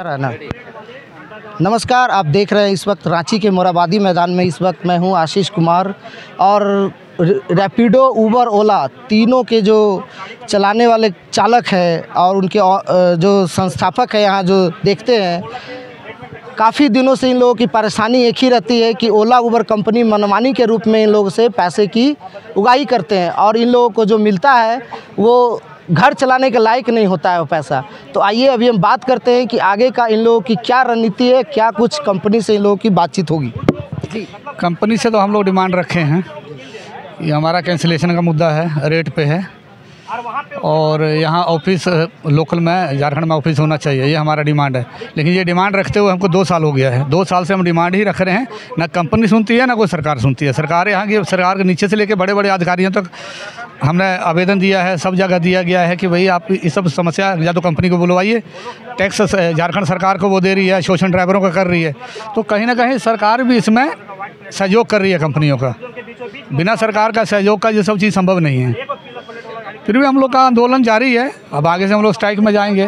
रहा है ना। नमस्कार, आप देख रहे हैं इस वक्त रांची के मोराबादी मैदान में। इस वक्त मैं हूं आशीष कुमार और रैपिडो, उबर, ओला तीनों के जो चलाने वाले चालक हैं और उनके जो संस्थापक हैं यहाँ जो देखते हैं, काफ़ी दिनों से इन लोगों की परेशानी एक ही रहती है कि ओला उबर कंपनी मनमानी के रूप में इन लोगों से पैसे की उगाही करते हैं और इन लोगों को जो मिलता है वो घर चलाने के लायक नहीं होता है वो पैसा। तो आइए अभी हम बात करते हैं कि आगे का इन लोगों की क्या रणनीति है, क्या कुछ कंपनी से इन लोगों की बातचीत होगी। कंपनी से तो हम लोग डिमांड रखे हैं, ये हमारा कैंसिलेशन का मुद्दा है, रेट पे है और यहाँ ऑफिस लोकल में झारखंड में ऑफिस होना चाहिए, ये हमारा डिमांड है। लेकिन ये डिमांड रखते हुए हमको 2 साल हो गया है। 2 साल से हम डिमांड ही रख रहे हैं, ना कंपनी सुनती है ना कोई सरकार सुनती है। सरकार यहाँ की सरकार के नीचे से लेकर बड़े बड़े अधिकारियों तक हमने आवेदन दिया है, सब जगह दिया गया है कि भाई आप इस सब समस्या या तो कंपनी को बुलवाइए। टैक्स झारखंड सरकार को वो दे रही है, शोषण ड्राइवरों का कर रही है, तो कहीं ना कहीं सरकार भी इसमें सहयोग कर रही है कंपनियों का। बिना सरकार का सहयोग का ये सब चीज़ संभव नहीं है। फिर भी हम लोग का आंदोलन जारी है, अब आगे से हम लोग स्ट्राइक में जाएंगे।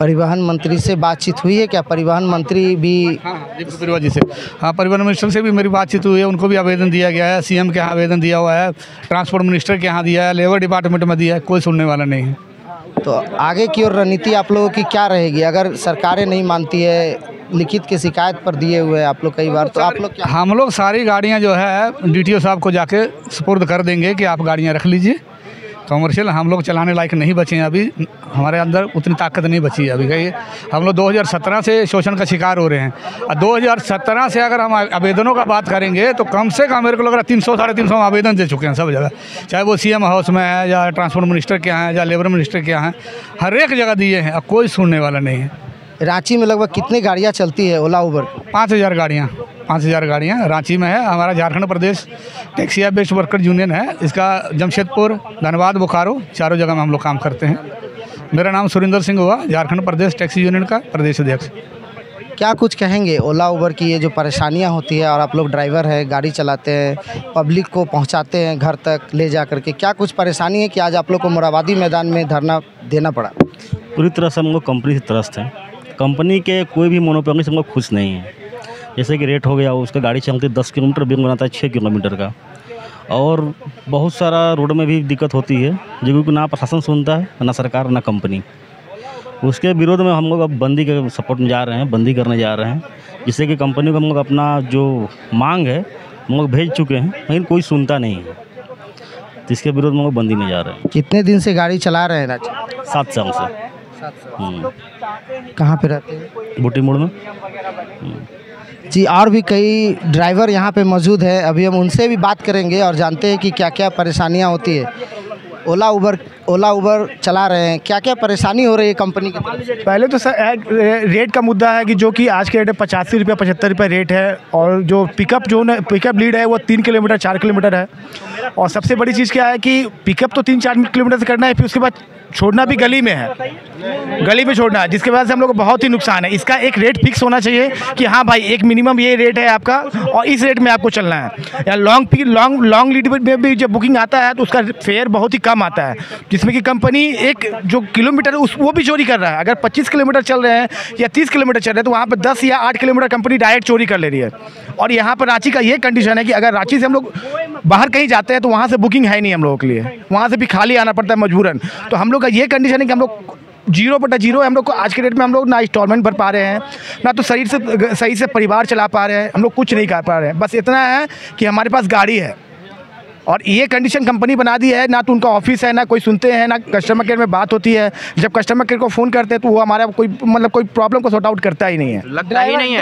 परिवहन मंत्री से बातचीत हुई है क्या? परिवहन मंत्री भी हाँ जी से, हाँ परिवहन मिनिस्टर से भी मेरी बातचीत हुई है, उनको भी आवेदन दिया गया है। सीएम के यहाँ आवेदन दिया हुआ है, ट्रांसपोर्ट मिनिस्टर के यहाँ दिया है, लेबर डिपार्टमेंट में दिया है, कोई सुनने वाला नहीं है। तो आगे की ओर रणनीति आप लोगों की क्या रहेगी अगर सरकारें नहीं मानती है? लिखित की शिकायत पर दिए हुए हैं आप लोग कई बार, तो आप लोग क्या? हम लोग सारी गाड़ियाँ जो है DTO साहब को जाके सुपुर्द कर देंगे कि आप गाड़ियाँ रख लीजिए। कमर्शियल हम लोग चलाने लायक नहीं बचे हैं, अभी हमारे अंदर उतनी ताकत नहीं बची है अभी। कहीं हम लोग 2017 से शोषण का शिकार हो रहे हैं और 2017 से अगर हम आवेदनों का बात करेंगे तो कम से कम मेरे को लग रहा है 300 साढ़े 300 आवेदन दे चुके हैं सब जगह, चाहे वो CM हाउस में है या ट्रांसपोर्ट मिनिस्टर के यहाँ है या लेबर मिनिस्टर के यहाँ है, हर एक जगह दिए हैं, अब कोई सुनने वाला नहीं है। रांची में लगभग कितनी गाड़ियाँ चलती है ओला उबर? 5000 गाड़ियाँ रांची में है। हमारा झारखंड प्रदेश टैक्सी बेस्ड वर्कर यूनियन है, इसका जमशेदपुर, धनबाद, बोकारो चारों जगह में हम लोग काम करते हैं। मेरा नाम सुरिंदर सिंह हुआ, झारखंड प्रदेश टैक्सी यूनियन का प्रदेश अध्यक्ष। क्या कुछ कहेंगे ओला उबर की ये जो परेशानियां होती है और आप लोग ड्राइवर हैं, गाड़ी चलाते हैं, पब्लिक को पहुंचाते हैं घर तक ले जा करके, क्या कुछ परेशानी है कि आज आप लोग को मोराबादी मैदान में धरना देना पड़ा? पूरी तरह से हम लोग कंपनी से त्रस्त हैं। कंपनी के कोई भी मोनोपोली से हम लोग खुश नहीं हैं। जैसे कि रेट हो गया, उसका गाड़ी चलती 10 किलोमीटर, बिल बनाता है 6 किलोमीटर का, और बहुत सारा रोड में भी दिक्कत होती है जो कि ना प्रशासन सुनता है, ना सरकार, ना कंपनी। उसके विरोध में हम लोग अब बंदी के सपोर्ट में जा रहे हैं, बंदी करने जा रहे हैं, जिससे कि कंपनी को हम लोग अपना जो मांग है हम लोग भेज चुके हैं, लेकिन कोई सुनता नहीं है, तो इसके विरोध में हम लोग बंदी में जा रहे हैं। कितने दिन से गाड़ी चला रहे हैं रांची? 7 साल से। कहाँ पे रहते हैं? बूटी मोड़ में। जी, और भी कई ड्राइवर यहाँ पे मौजूद हैं, अभी हम उनसे भी बात करेंगे और जानते हैं कि क्या क्या परेशानियाँ होती है। ओला उबर चला रहे हैं, क्या क्या परेशानी हो रही है कंपनी की? पहले तो सर रेट का मुद्दा है कि जो कि आज के रेट में 85 रुपये 75 रुपये रेट है, और जो पिकअप लीड है वो 3 किलोमीटर 4 किलोमीटर है। और सबसे बड़ी चीज़ क्या है कि पिकअप तो 3-4 किलोमीटर से करना है, फिर उसके बाद छोड़ना भी गली में है, गली में छोड़ना है, जिसके वजह से हम लोग को बहुत ही नुकसान है। इसका एक रेट फिक्स होना चाहिए कि हाँ भाई एक मिनिमम ये रेट है आपका और इस रेट में आपको चलना है। या लॉन्ग लीड में भी जब बुकिंग आता है तो उसका फेयर बहुत ही कम आता है, जिसमें कि कंपनी एक जो किलोमीटर वो भी चोरी कर रहा है। अगर 25 किलोमीटर चल रहे हैं या 30 किलोमीटर चल रहे हैं तो वहाँ पर 10 या 8 किलोमीटर कंपनी डायरेक्ट चोरी कर ले रही है। और यहाँ पर रांची का ये कंडीशन है कि अगर रांची से हम लोग बाहर कहीं जाते हैं तो वहाँ से बुकिंग है नहीं हम लोगों के लिए, वहाँ से भी खाली आना पड़ता है मजबूरन। तो हम लोग का ये कंडीशन है कि हम लोग 0/0 है। हम लोग को आज के डेट में हम लोग ना इंस्टॉलमेंट भर पा रहे हैं, ना तो सही से परिवार चला पा रहे हैं, हम लोग कुछ नहीं कर पा रहे हैं। बस इतना है कि हमारे पास गाड़ी है और ये कंडीशन कंपनी बना दी है, ना तो उनका ऑफिस है, ना कोई सुनते हैं, ना कस्टमर केयर में बात होती है। जब कस्टमर केयर को फ़ोन करते हैं तो वो हमारा कोई प्रॉब्लम को सॉर्ट आउट करता ही नहीं है। लगता ही नहीं है।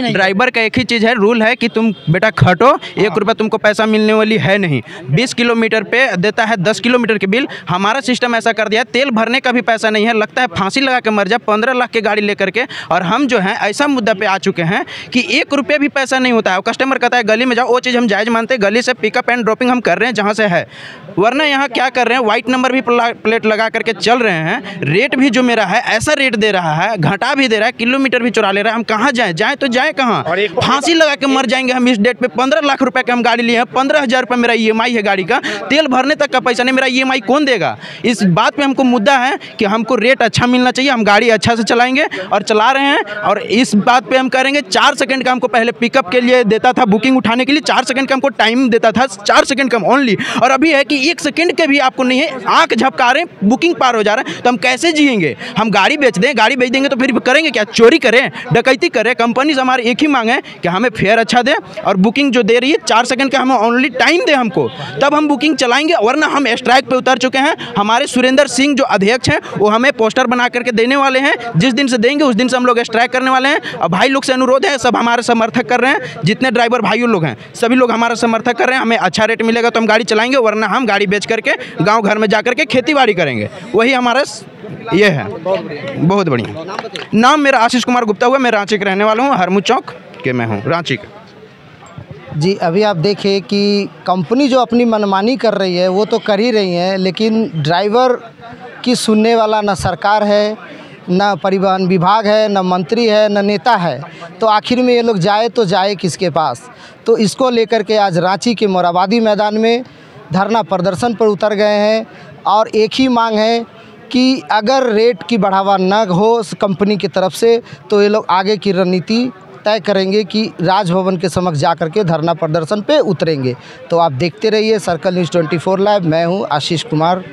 ड्राइवर का एक ही चीज़ है, रूल है कि तुम बेटा खटो, 1 रुपया तुमको पैसा मिलने वाली है नहीं। 20 किलोमीटर पे देता है 10 किलोमीटर के बिल। हमारा सिस्टम ऐसा कर दिया, तेल भरने का भी पैसा नहीं है, लगता है फांसी लगा के मर जा 15 लाख की गाड़ी लेकर के। और हम जो है ऐसा मुद्दा पे आ चुके हैं कि 1 रुपया भी पैसा नहीं होता है। कस्टमर कहता है गली में जाओ, वो चीज़ हम जायज़ मानते हैं, गली से पिकअप एंड ड्रॉपिंग हम कर रहे हैं जहाँ से है, वरना यहाँ क्या कर रहे हैं, वाइट नंबर भी प्लेट लगा करके चल रहे हैं। रेट भी जो मेरा है ऐसा रेट दे रहा है, घटा भी दे रहा है, किलोमीटर भी चुरा ले रहा है। हम कहाँ जाएँ तो जाए कहाँ? फांसी लगा के मर जाएंगे हम इस डेट पे। 15 लाख रुपए का हम गाड़ी लिए हैं, 15,000 रुपये मेरा EMI है गाड़ी का, तेल भरने तक का पैसा नहीं, मेरा EMI कौन देगा? इस बात पे हमको मुद्दा है कि हमको रेट अच्छा मिलना चाहिए, हम गाड़ी अच्छा से चलाएंगे और चला रहे हैं। और इस बात पे हम करेंगे, 4 सेकंड का हमको पहले पिकअप के लिए देता था, बुकिंग उठाने के लिए 4 सेकंड का हमको टाइम देता था, 4 सेकंड का ओनली, और अभी है कि 1 सेकंड के भी आपको नहीं है, आंख झपका रहे हैं, बुकिंग पार हो जा रहा है। तो हम कैसे जिएंगे? हम गाड़ी बेच दें, गाड़ी बेच देंगे तो फिर करेंगे क्या? चोरी करें, डकैती करें? कंपनी से हमारी एक ही मांग है कि हमें फेयर अच्छा दे और बुकिंग जो दे रही है 4 सेकंड का हमें ओनली टाइम दे हमको, तब हम बुकिंग चलाएंगे, वरना हम स्ट्राइक पे उतर चुके हैं। हमारे सुरेंद्र सिंह जो अध्यक्ष हैं वो हमें पोस्टर बना करके देने वाले हैं, जिस दिन से देंगे उस दिन से हम लोग स्ट्राइक करने वाले हैं। और भाई लोग से अनुरोध है, सब हमारे समर्थक कर रहे हैं, जितने ड्राइवर भाइयों लोग हैं सभी लोग हमारा समर्थक कर रहे हैं। हमें अच्छा रेट मिलेगा तो हम गाड़ी चलाएंगे, वरना हम गाड़ी बेच करके गाँव घर में जा करके खेती बाड़ी करेंगे। वही हमारा ये है। बहुत बढ़िया। नाम मेरा आशीष कुमार गुप्ता हुआ, मैं रांची का रहने वाला हूँ, हरमू चौक के मैं हूँ, रांची का। जी, अभी आप देखें कि कंपनी जो अपनी मनमानी कर रही है वो तो कर ही रही है, लेकिन ड्राइवर की सुनने वाला ना सरकार है, ना परिवहन विभाग है, ना मंत्री है, ना नेता है। तो आखिर में ये लोग जाए तो जाए किसके पास? तो इसको लेकर के आज रांची के मोराबादी मैदान में धरना प्रदर्शन पर उतर गए हैं और एक ही मांग है कि अगर रेट की बढ़ावा न हो कंपनी की तरफ से तो ये लोग आगे की रणनीति तय करेंगे कि राजभवन के समक्ष जा कर के धरना प्रदर्शन पे उतरेंगे। तो आप देखते रहिए सर्कल न्यूज़ 24 लाइव। मैं हूँ आशीष कुमार।